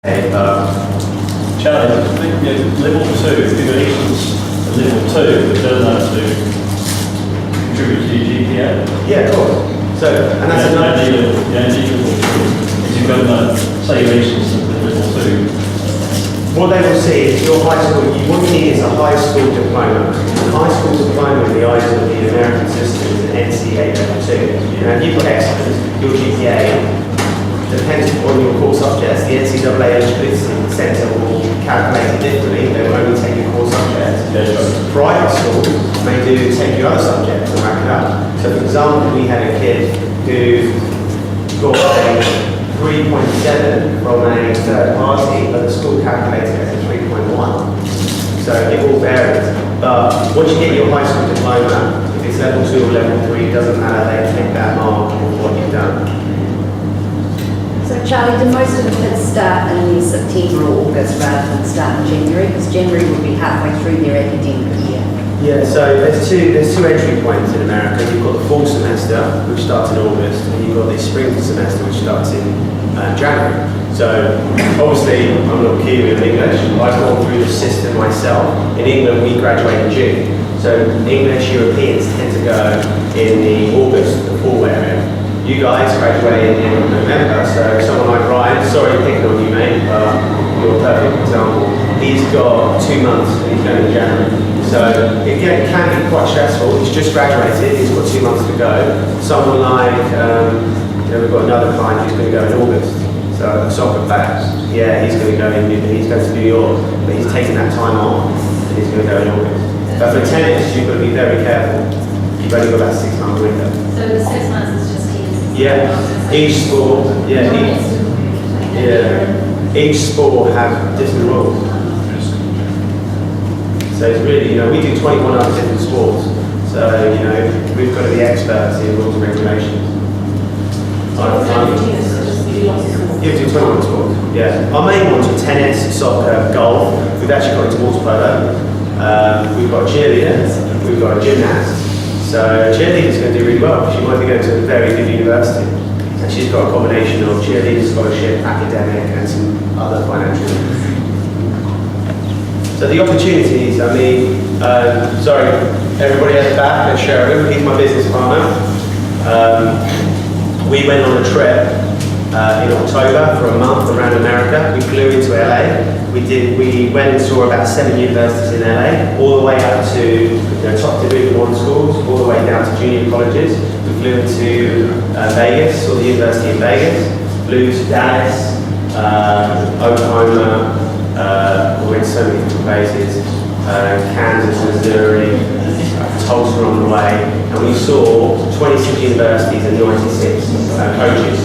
Okay, Challenge, I think, level 2, if you've got excellence at level 2, but don't know to contribute to your GPA. yeah, of course. So, and that's another level. If you've got say your excellence at level 2. What they will see is your high school, what you need is a high school diploma. A high school diploma in the eyes of the American system is an NCAA level 2. Now, if you've got excellence, your GPA depends on your core subjects. The NCAA Eligibility Centre will calculate it differently. They will only take your core subjects. Private schools may take your other subjects and rack it up. So, for example, we had a kid who got a 3.7 from a third party, but the school calculated it as a 3.1. So it all varies. But once you get your high school diploma, if it's level 2 or level 3, it doesn't matter, they take that mark of what you've done. So Charlie, do most of the kids start in September or August rather than start in January? Because January would be halfway through their academic year. Yeah, so there's two entry points in America. You've got the fall semester, which starts in August, and you've got the spring semester, which starts in January. So obviously, I'm not Kiwi in English. I've gone through the system myself. In England, we graduate in June. So English Europeans tend to go in the August, the fall area. You guys graduate in November, so someone like Ryan, sorry picking on you mate, but you're a perfect example. He's got 2 months and he's going in January. So it can be quite stressful. He's just graduated, he's got 2 months to go. Someone like, we've got another client who's going to go in August. So a soccer player, yeah, he's going to go to New York, but he's taking that time off and he's going to go in August. But for tennis, you've got to be very careful. You've only got about 6 months window. So the 6 months is just yeah, each sport, each sport have different rules. So it's really, we do 21 other different sports. So, we've got to be experts in rules and regulations. You do 21 sports, yeah. Our main ones are tennis, soccer, golf. We've actually got into water polo. We've got cheerleaders, we've got a gymnast. So cheerleader's going to do really well. She might be going to a very good university. And she's got a combination of cheerleader scholarship, academic, and some other financial. So the opportunities, sorry, everybody at the back, and Sheridan, he's my business partner. We went on a trip in October for a month around America. We flew into LA. We went and saw about 7 universities in LA, all the way up to top Division 1 schools, all the way down to junior colleges. We flew into Vegas, saw the university in Vegas, flew to Dallas, Oklahoma, we went to so many different places, Kansas, Missouri, Tulsa on the way, and we saw 26 universities and 96 coaches.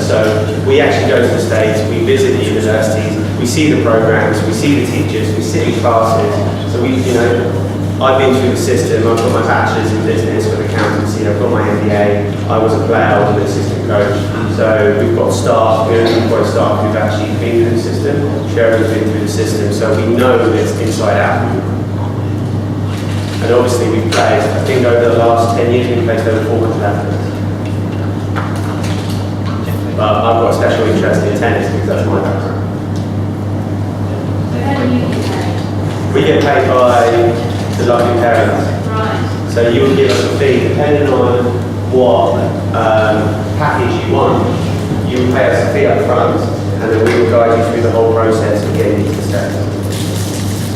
So we actually go to the States, we visit the universities, we see the programs, we see the teachers, we sit in classes. So I've been through the system, I've got my bachelor's in business with accountancy, I've got my MBA, I was a player, I was an assistant coach. So we've got staff, we've got staff who've actually been through the system, Sherry's been through the system, so we know this inside out. And obviously we've placed, I think over the last 10 years we've placed over 400 athletes. But I've got a special interest in tennis because that's my background. So how do you get paid? We get paid by the lucky parents. Right. So you will give us a fee depending on what package you want. You will pay us a fee up front and then we will guide you through the whole process of getting you to the steps.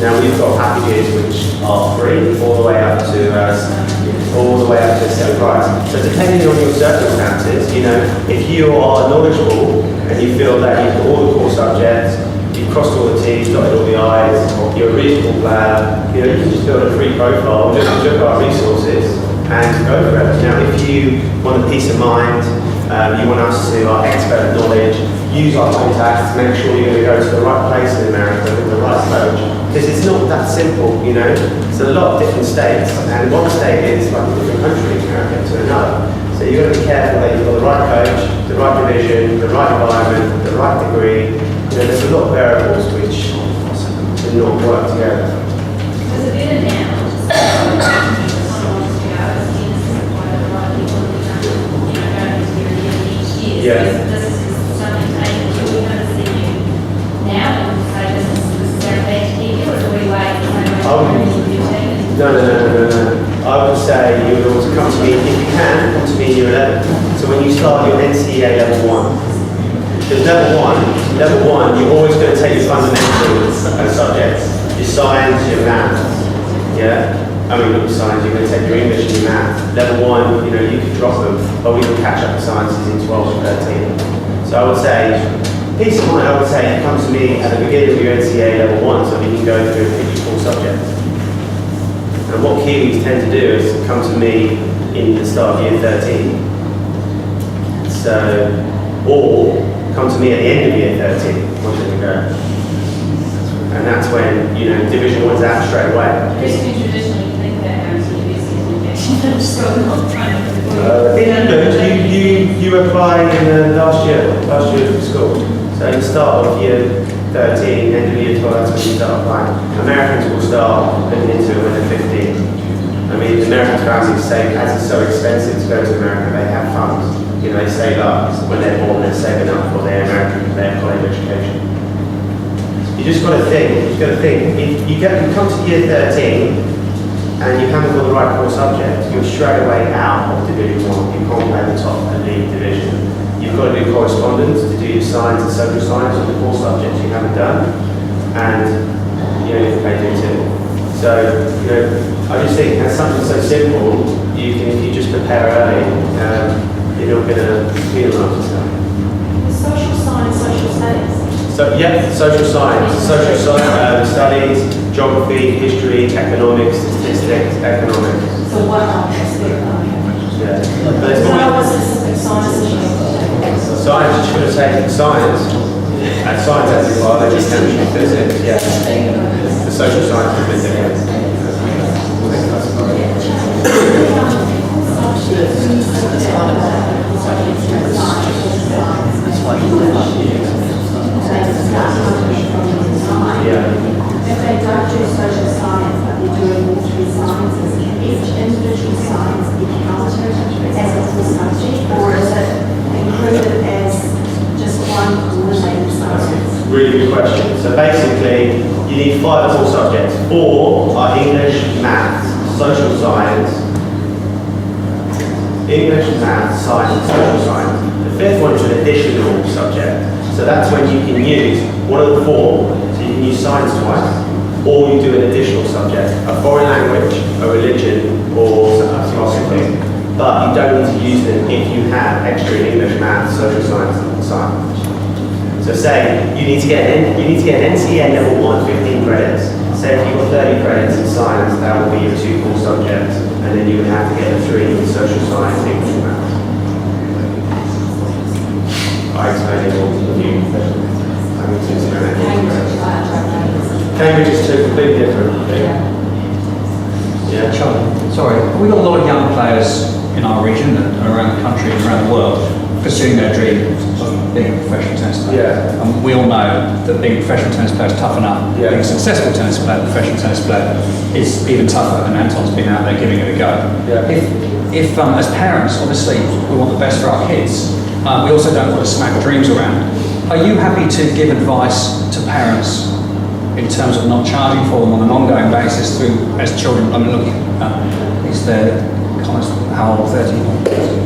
Now we've got packages which are free all the way up to a set price. So depending on your circumstances, if you are knowledgeable and you feel that you've got all the core subjects, you've crossed all the T's, dotted all the I's, you're a reasonable player, you can just build a free profile, just look at our resources and go for it. Now if you want a peace of mind, you want us to, our expert knowledge, use our contacts to make sure you're going to go to the right place in America with the right coach. Because it's not that simple, It's a lot of different states, and one state is like a different country in America to another. So you've got to be careful that you've got the right coach, the right division, the right environment, the right degree. There's a lot of variables which do not work together. Does it better now? Yeah. This is something that we're going to see you year 11. So when you start your NCAA level 1, because level one, you're always going to take your fundamental subjects, your science, your maths, yeah? I mean, not your science, you're going to take your English and your maths. Level 1, you know, you could drop them, but we can catch up the sciences in 12 or 13. So I would say, peace of mind, I would say, you come to me at the beginning of your NCAA level 1 so you can go through and pick your core subjects. And what Kiwis tend to do is come to me in the start of year 13. So, or come to me at the end of year 13, once you go. And that's when, you know, Division 1's out straight away. Just traditionally think that MCBC is an injection. Just going on trying You apply in last year of school. So the start of year 13, end of year 12, that's when you start applying. Americans will start looking into it when they're 15. I mean, the American families say, as it's so expensive to go to America, they have funds. You know, they save up when they're born, they're saving up for their college education. You just got to think, if you come to year 13 and you haven't got the right core subject, you're straight away out of Division 1. You can't play the top elite division. You've got to do correspondence to do your science and social science on the core subjects you haven't done, and you know, you have to pay tuition. So, you know, I just think that's something so simple, if you just prepare early, you're not going to feel like yourself. social science, social studies. So, yeah, social science, studies, geography, history, economics, statistics, economics. So what are Yeah. But it's what specific science science, you should have taken science, and science as in biology, chemistry, physics, yeah. The social science is a bit different. Yeah. If they don't do social science, but they're doing all three sciences, can each individual science be counted as a full subject, or is it included as just one coordinated subject? Really good question. So basically, you need 5 core subjects. 4 are English, maths, social science, science, social science. The 5th one is an additional subject. So that's when you can use one of the 4. So you can use science twice, or you do an additional subject, a foreign language, a religion, or a philosophy. But you don't need to use them if you have extra in English, maths, social science, and science. So say you need to get an NCAA level 1, 15 credits. Say if you've got 30 credits in science, that will be your 2 core subjects, and then you would have to get a 3 in social science, English, and maths. I explained it all to you. Cambridge is 2 completely different. Yeah. Sorry, we've got a lot of young players in our region and around the country and around the world pursuing their dream of being a professional tennis player. Yeah. And we all know that being a professional tennis player is tough enough. Yeah. Being a successful tennis player, professional tennis player, is even tougher, and Anton's been out there giving it a go. Yeah. If as parents, obviously, we want the best for our kids, we also don't want to smack dreams around. Are you happy to give advice to parents in terms of not charging for them on an ongoing basis through, as children, I'm looking at, is there, how old, 30,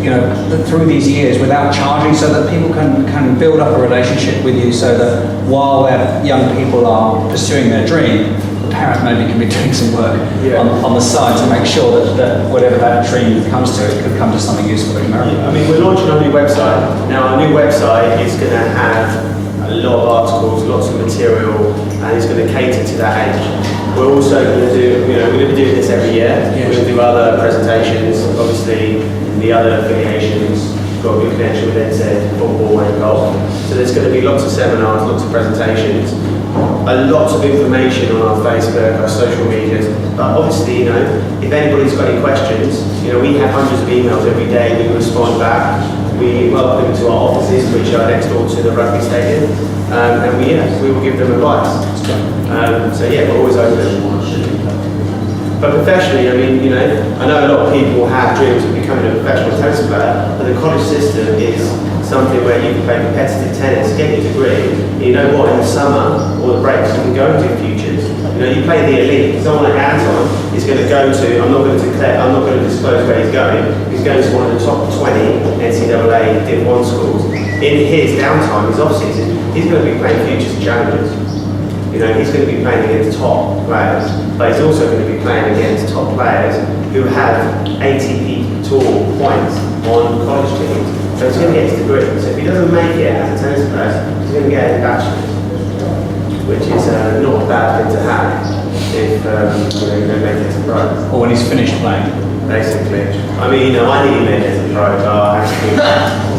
you know, through these years without charging, so that people can build up a relationship with you, so that while their young people are pursuing their dream, the parent maybe can be doing some work on the side to make sure that whatever that dream comes to, it could come to something useful in America. I mean, we're launching our new website. Now, our new website is going to have a lot of articles, lots of material, and it's going to cater to that age. We're also going to do, we're going to be doing this every year. Yes. We're going to do other presentations, obviously, the other affiliations, got a good connection with NZ, football and golf. So there's going to be lots of seminars, lots of presentations, lots of information on our Facebook, our social medias. But obviously, if anybody's got any questions, we have hundreds of emails every day, we respond back. We welcome them to our offices, which are next door to the rugby stadium, and we will give them advice. We're always open. But professionally, I know a lot of people have dreams of becoming a professional tennis player, but the college system is something where you can play competitive tennis, get your degree, and you know what, in the summer or the breaks, you can go and do futures. You know, you play the elite. Someone like Anton is going to go to, I'm not going to disclose where he's going. He's going to one of the top 20 NCAA Div 1 schools. In his downtime, his off-season, he's going to be playing futures and challenges. You know, he's going to be playing against top players, but he's also going to be playing against top players who have ATP Tour points on college teams. So he's going to get his degree. So if he doesn't make it as a tennis player, he's going to get his bachelor's, which is not a bad thing to have if you know, you don't make it as a pro. Or when he's finished playing. Basically. I mean, you know, I need to make it as a pro, but I have to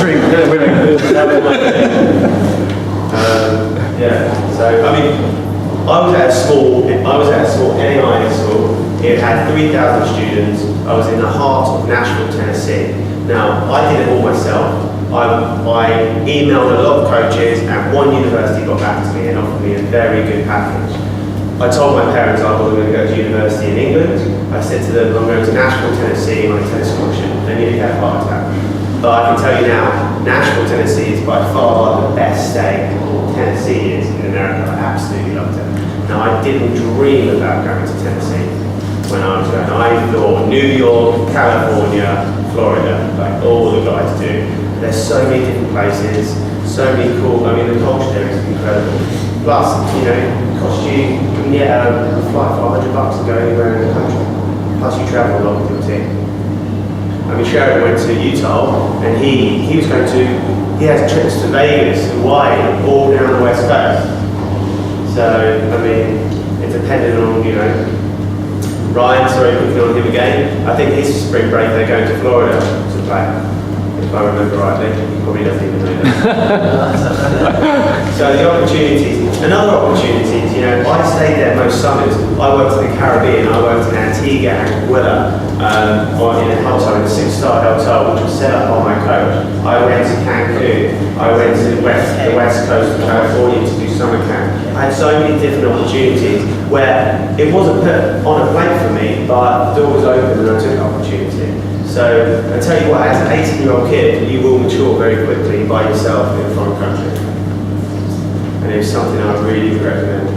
Drink. yeah, so I mean, I was at a small NAIA school. It had 3,000 students. I was in the heart of Nashville, Tennessee. Now, I did it all myself. I emailed a lot of coaches, and one university got back to me and offered me a very good package. I told my parents I was going to go to university in England. I said to them, I'm going to Nashville, Tennessee on a tennis scholarship. They nearly had a heart attack. But I can tell you now, Nashville, Tennessee is by far the best state Tennessee is in America. I absolutely loved it. Now, I didn't dream about going to Tennessee when I was going. I thought New York, California, Florida, like all the guys do. There's so many different places, so many cool, I mean, the culture there is incredible. Plus, you know, it costs you can get a flight for $100 to go anywhere in the country. Plus, you travel a lot with your team. I mean, Sheridan went to Utah, and he was going to, he has trips to Vegas, Hawaii, all down the West Coast. So, I mean, it depended on, you know, Ryan, sorry, looking on him again. I think his spring break, they're going to Florida to play. If I remember rightly, he probably doesn't even know that. So the opportunities, another opportunities, you know, I stayed there most summers. I worked in the Caribbean, I worked in Antigua and Anguilla, or in a hotel, in a 6-star hotel, which was set up by my coach. I went to Cancun, I went to the west coast of California to do summer camp. I had so many different opportunities where it wasn't put on a plate for me, but the door was open and I took the opportunity. So I tell you what, as an 18-year-old kid, you will mature very quickly by yourself in a foreign country. And it's something I really would recommend.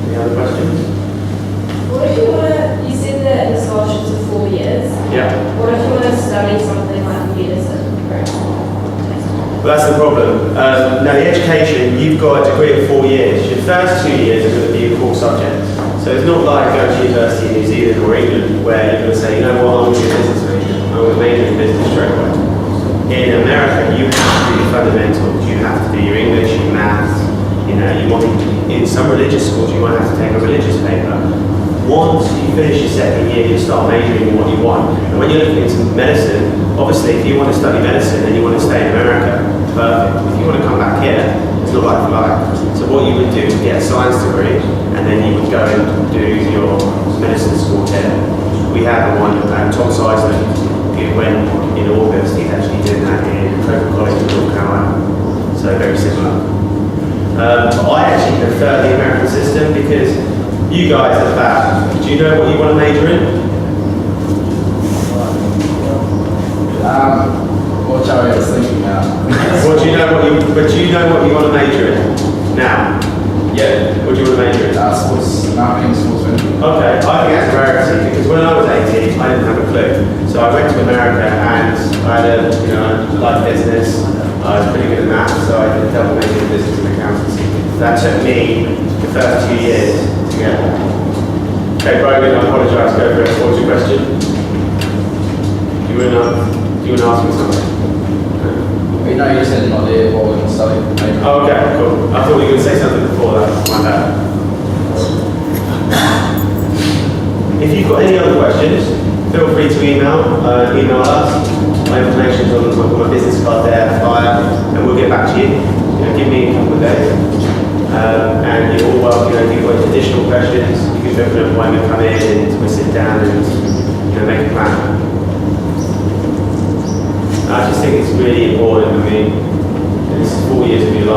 Any other questions? What if you want to, you said that the scholarships are 4 years. Yeah. What if you want to study something like medicine, for example? Well, that's the problem. Now, the education, you've got a degree of 4 years. Your first 2 years are going to be your core subjects. So it's not like going to university in New Zealand or England where you're going to say, you know what, I'm going to be a business major. I'm going to major in business straight away. In America, you have to do your fundamentals. You have to do your English, your maths. You know, in some religious schools, you might have to take a religious paper. Once you finish your second year, you start majoring in what you want. And when you're looking into medicine, obviously, if you want to study medicine and you want to stay in America, perfect. If you want to come back here, it's not like for like. So what you would do is get a science degree, and then you would go and do your medicine school here. We have one, Tom Seisler, when in August, he's actually doing that in Coker College in North Carolina. So very similar. But I actually prefer the American system because you guys at the back, do you know what you want to major in? What Charlie was thinking now. What do you know what you want to major in? Now? Yeah. What do you want to major in? Sports marketing, sports management. Okay, I think that's a rarity because when I was 18, I didn't have a clue. So I went to America and I had I liked business. I was pretty good at math, so I did a double major in business and accountancy. That took me the first 2 years to get there. Okay, Brogan, I apologise. Go for it. What's your question? You want to ask me something? You know, you said not there what we're going to study. Oh, okay, cool. I thought you were going to say something before that. My bad. If you've got any other questions, feel free to email us. My information's on my business card there, flyer, and we'll get back to you. Give me a couple of days. And you're all welcome. If you've got additional questions, you can book an appointment, come in, and we'll sit down and make a plan. I just think it's really important. I mean, this is 4 years of your life.